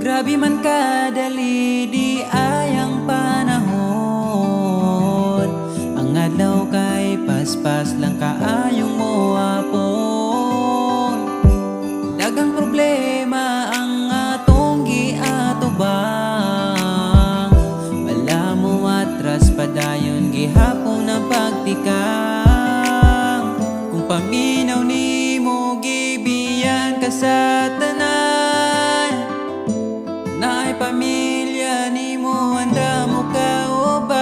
Grabe man kadali di ayang panahon. Ang adlaw kay paspas lang kaayong moapon. Dagang problema ang atong giatubang. Wala mo atras padayon gihapon ang pagtikang. Kung paminaw nimo gibiyan ka sa tanan, naay pamilya nimo handa mo kauban.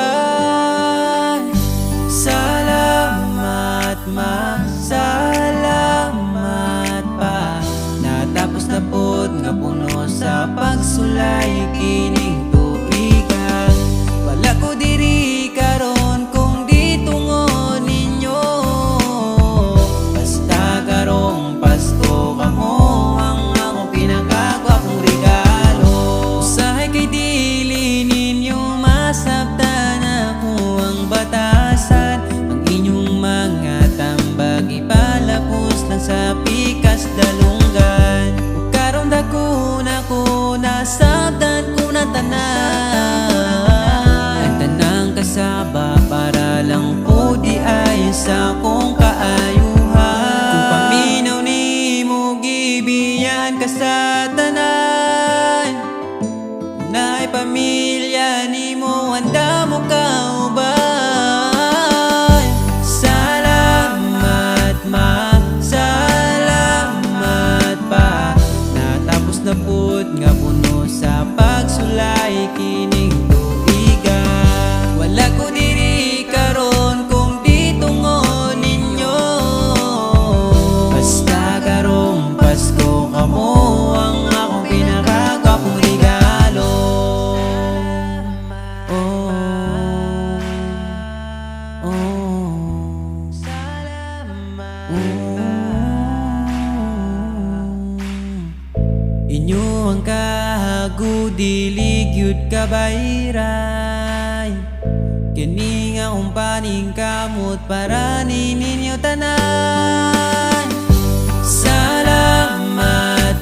Salamat salamat pa. Natapos na pod nga puno sa pagsulay kining tuiga. Wala ko diri karon kung di tungod ninyo. Basta karong Pasko kamo ang akong pinakagwapong regalo. Usahay kay dili ninyo masabtan ako ang batasan. Ang inyong mga tambag ipalapos lang sa pikas dalunggan. Karon dako na ko nasabtan ko na tanan. Ang tanang kasaba para lang po di ay sa kong kaayuhan. Kung paminaw nimo gibiyan ka sa tanan, naay pamilya nimo handa mo kauban. Salamat salamat pa. Natapos na pud nga puno sa pagsulay kining tuiga. Wala ko diri karon kung di tungod ninyo. Basta karong Pasko kamo ang akong pinakagwapong regalo. Oh, oh, salamat. Inyo ang kahago dili gyud kabayray. Kini nga umpaning kamot para ninyo tanan. Salamat